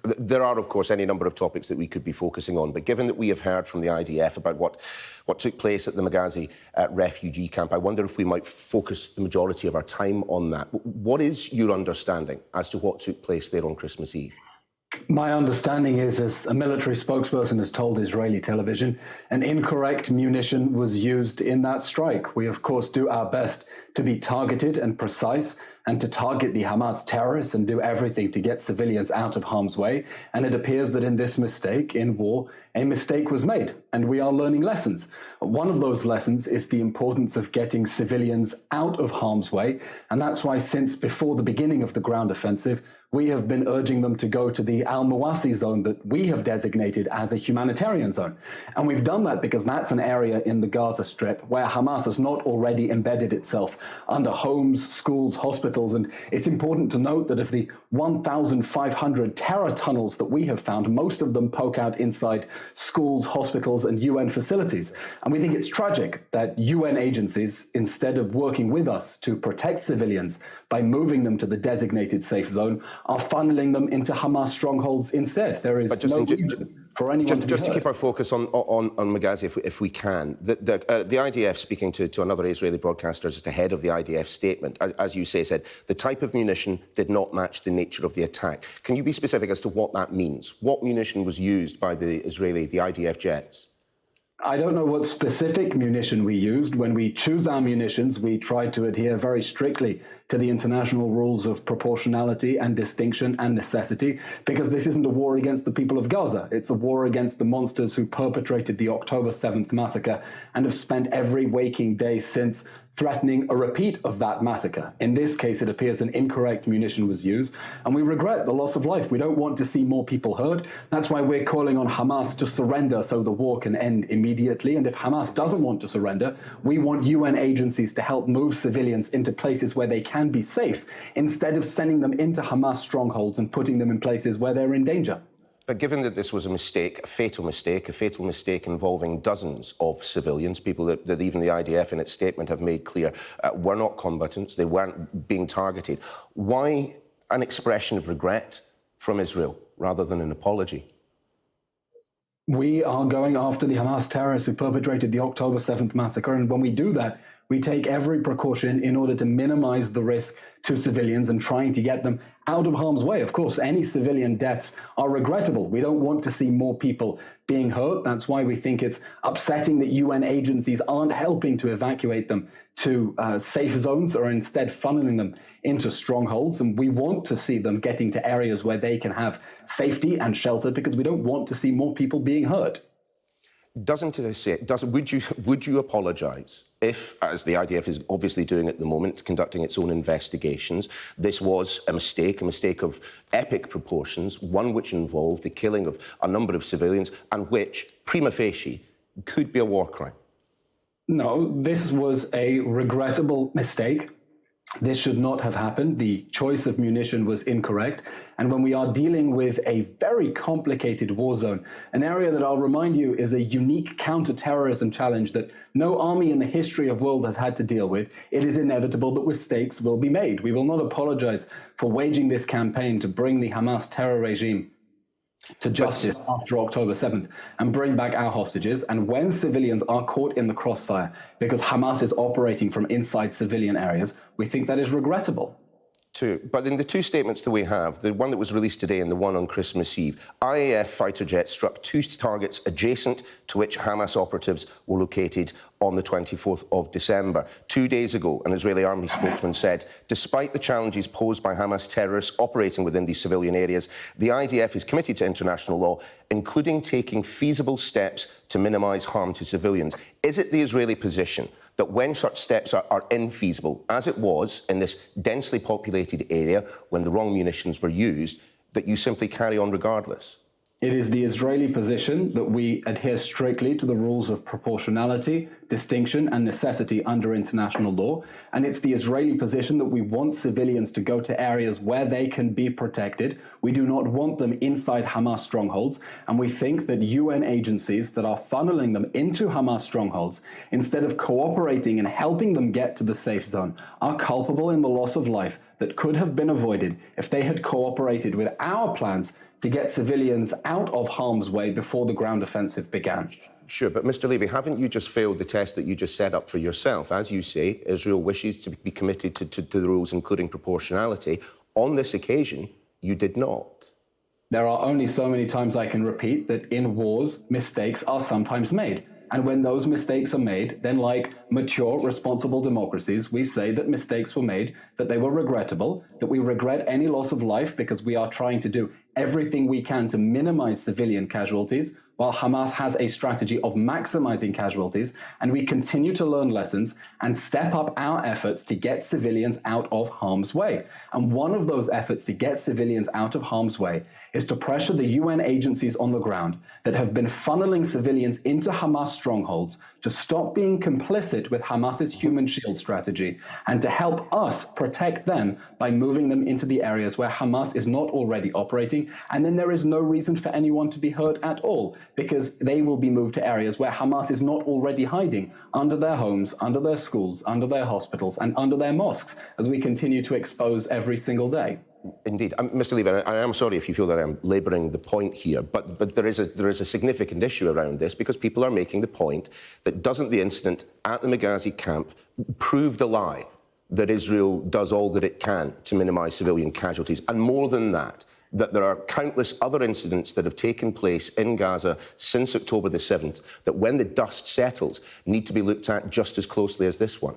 There are, of course, any number of topics that we could be focusing on, but given that we have heard from the IDF about what took place at the Magazi refugee camp, I wonder if we might focus the majority of our time on that. What is your understanding as to what took place there on Christmas Eve? My understanding is, as a military spokesperson has told Israeli television, an incorrect munition was used in that strike. We, of course, do our best to be targeted and precise and to target the Hamas terrorists and do everything to get civilians out of harm's way. And it appears that in this mistake, in war, a mistake was made, and we are learning lessons. One of those lessons is the importance of getting civilians out of harm's way, and that's why since before the beginning of the ground offensive, we have been urging them to go to the Al-Mawasi zone that we have designated as a humanitarian zone. And we've done that because that's an area in the Gaza Strip where Hamas has not already embedded itself under homes, schools, hospitals. And it's important to note that of the 1,500 terror tunnels that we have found, most of them poke out inside schools, hospitals, and UN facilities. And we think it's tragic that UN agencies, instead of working with us to protect civilians by moving them to the designated safe zone, are funneling them into Hamas strongholds instead. There is no reason for anyone to be Just to heard. keep our focus on Magazi, if we can. The IDF, speaking to another Israeli broadcaster just ahead of the IDF statement, as you say, said the type of munition did not match the nature of the attack. Can you be specific as to what that means? What munition was used by the IDF jets? I don't know what specific munition we used. When we choose our munitions, we try to adhere very strictly to the international rules of proportionality and distinction and necessity, because this isn't a war against the people of Gaza. It's a war against the monsters who perpetrated the October 7th massacre and have spent every waking day since threatening a repeat of that massacre. In this case, it appears an incorrect munition was used, and we regret the loss of life. We don't want to see more people hurt. That's why we're calling on Hamas to surrender so the war can end immediately. And if Hamas doesn't want to surrender, we want UN agencies to help move civilians into places where they can be safe, instead of sending them into Hamas strongholds and putting them in places where they're in danger. But given that this was a mistake, a fatal mistake involving dozens of civilians, people that even the IDF in its statement have made clear were not combatants, they weren't being targeted, why an expression of regret from Israel rather than an apology? We are going after the Hamas terrorists who perpetrated the October 7th massacre, and when we do that, we take every precaution in order to minimize the risk to civilians and trying to get them out of harm's way. Of course, any civilian deaths are regrettable. We don't want to see more people being hurt. That's why we think it's upsetting that UN agencies aren't helping to evacuate them to safe zones, or instead funneling them into strongholds. And we want to see them getting to areas where they can have safety and shelter, because we don't want to see more people being hurt. Would you apologise if, as the IDF is obviously doing at the moment, conducting its own investigations, this was a mistake of epic proportions, one which involved the killing of a number of civilians and which, prima facie, could be a war crime? No, this was a regrettable mistake. This should not have happened. The choice of munition was incorrect. And when we are dealing with a very complicated war zone, an area that I'll remind you is a unique counter-terrorism challenge that no army in the history of the world has had to deal with, it is inevitable that mistakes will be made. We will not apologize for waging this campaign to bring the Hamas terror regime to justice after October 7th and bring back our hostages. And when civilians are caught in the crossfire because Hamas is operating from inside civilian areas, we think that is regrettable. But in the two statements that we have, the one that was released today and the one on Christmas Eve, IAF fighter jets struck two targets adjacent to which Hamas operatives were located on the 24th of December. 2 days ago, an Israeli army spokesman said, despite the challenges posed by Hamas terrorists operating within these civilian areas, the IDF is committed to international law, including taking feasible steps to minimise harm to civilians. Is it the Israeli position that when such steps are infeasible, as it was in this densely populated area when the wrong munitions were used, that you simply carry on regardless? It is the Israeli position that we adhere strictly to the rules of proportionality, distinction, and necessity under international law. And it's the Israeli position that we want civilians to go to areas where they can be protected. We do not want them inside Hamas strongholds. And we think that UN agencies that are funneling them into Hamas strongholds, instead of cooperating and helping them get to the safe zone, are culpable in the loss of life that could have been avoided if they had cooperated with our plans to get civilians out of harm's way before the ground offensive began. Sure, but Mr Levy, haven't you just failed the test that you just set up for yourself? As you say, Israel wishes to be committed to the rules, including proportionality. On this occasion, you did not. There are only so many times I can repeat that in wars, mistakes are sometimes made. And when those mistakes are made, then like mature, responsible democracies, we say that mistakes were made, that they were regrettable, that we regret any loss of life because we are trying to do everything we can to minimize civilian casualties, while Hamas has a strategy of maximizing casualties, and we continue to learn lessons and step up our efforts to get civilians out of harm's way. And one of those efforts to get civilians out of harm's way is to pressure the UN agencies on the ground that have been funneling civilians into Hamas strongholds to stop being complicit with Hamas's human shield strategy and to help us protect them by moving them into the areas where Hamas is not already operating. And then there is no reason for anyone to be hurt at all, because they will be moved to areas where Hamas is not already hiding, under their homes, under their schools, under their hospitals, and under their mosques, as we continue to expose every single day. Indeed. Mr Levy, I am sorry if you feel that I'm labouring the point here, but there is a significant issue around this, because people are making the point that doesn't the incident at the Benghazi camp prove the lie that Israel does all that it can to minimise civilian casualties? And more than that there are countless other incidents that have taken place in Gaza since October the 7th that, when the dust settles, need to be looked at just as closely as this one.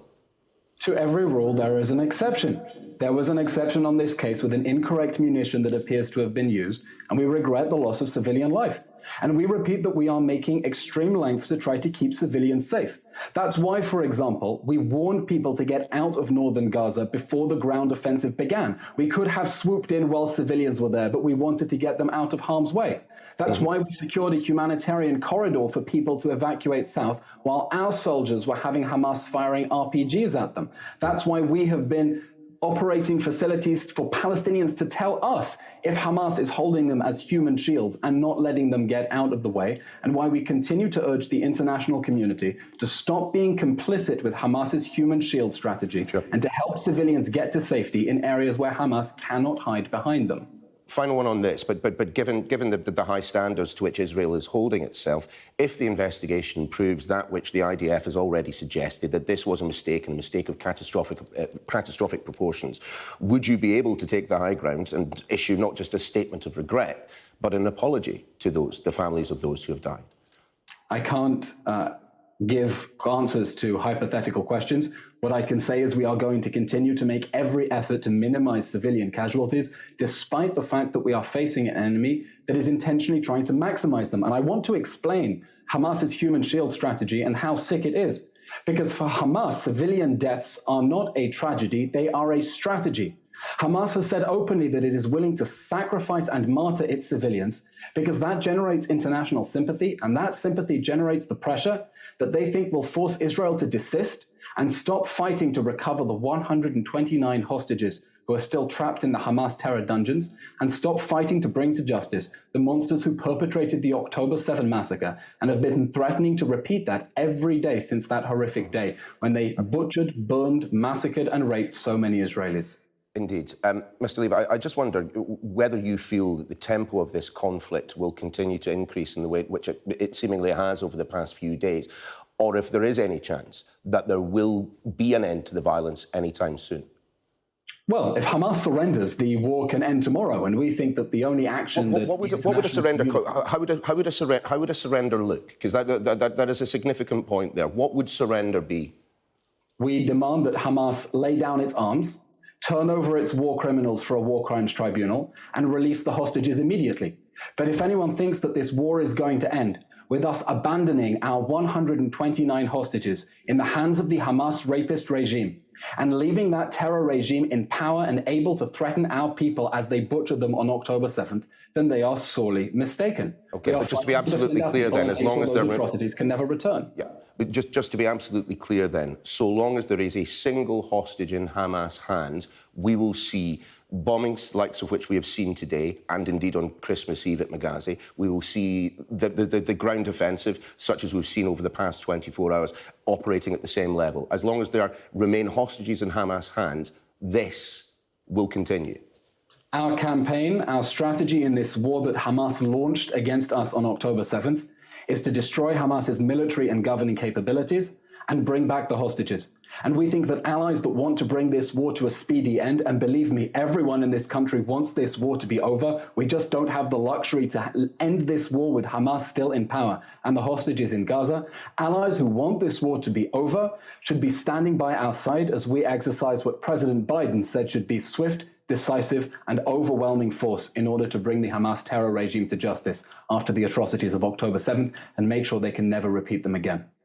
To every rule, there is an exception. There was an exception on this case with an incorrect munition that appears to have been used, and we regret the loss of civilian life. And we repeat that we are making extreme lengths to try to keep civilians safe. That's why, for example, we warned people to get out of northern Gaza before the ground offensive began. We could have swooped in while civilians were there, but we wanted to get them out of harm's way. That's why we secured a humanitarian corridor for people to evacuate south while our soldiers were having Hamas firing RPGs at them. That's why we have been operating facilities for Palestinians to tell us if Hamas is holding them as human shields and not letting them get out of the way, and why we continue to urge the international community to stop being complicit with Hamas's human shield strategy and to help civilians get to safety in areas where Hamas cannot hide behind them. Final one on this, but given the high standards to which Israel is holding itself, if the investigation proves that which the IDF has already suggested, that this was a mistake, and a mistake of catastrophic proportions, would you be able to take the high ground and issue not just a statement of regret, but an apology to the families of those who have died? I can't give answers to hypothetical questions. What I can say is we are going to continue to make every effort to minimize civilian casualties, despite the fact that we are facing an enemy that is intentionally trying to maximize them. And I want to explain Hamas's human shield strategy and how sick it is. Because for Hamas, civilian deaths are not a tragedy, they are a strategy. Hamas has said openly that it is willing to sacrifice and martyr its civilians because that generates international sympathy, and that sympathy generates the pressure that they think will force Israel to desist and stop fighting to recover the 129 hostages who are still trapped in the Hamas terror dungeons, and stop fighting to bring to justice the monsters who perpetrated the October 7 massacre and have been threatening to repeat that every day since that horrific day when they butchered, burned, massacred and raped so many Israelis. Indeed. Mr Levy, I just wonder whether you feel that the tempo of this conflict will continue to increase in the way which it seemingly has over the past few days, or if there is any chance that there will be an end to the violence anytime soon. Well, if Hamas surrenders, the war can end tomorrow, and we think that the only action what would a surrender? How would a surrender look? Because that is a significant point there. What would surrender be? We demand that Hamas lay down its arms, turn over its war criminals for a war crimes tribunal, and release the hostages immediately. But if anyone thinks that this war is going to end with us abandoning our 129 hostages in the hands of the Hamas rapist regime, and leaving that terror regime in power and able to threaten our people as they butchered them on October 7th, then they are sorely mistaken. Okay, but just to be absolutely clear then, as long as those atrocities can never return. Yeah, but just to be absolutely clear then, so long as there is a single hostage in Hamas' hands, we will see bombings likes of which we have seen today, and indeed on Christmas Eve at Benghazi. We will see the ground offensive, such as we've seen over the past 24 hours, operating at the same level. As long as there remain hostages in Hamas' hands, this will continue. Our campaign, our strategy in this war that Hamas launched against us on October 7th is to destroy Hamas's military and governing capabilities and bring back the hostages. And we think that allies that want to bring this war to a speedy end, and believe me, everyone in this country wants this war to be over. We just don't have the luxury to end this war with Hamas still in power and the hostages in Gaza. Allies who want this war to be over should be standing by our side as we exercise what President Biden said should be swift, decisive and overwhelming force in order to bring the Hamas terror regime to justice after the atrocities of October 7th and make sure they can never repeat them again.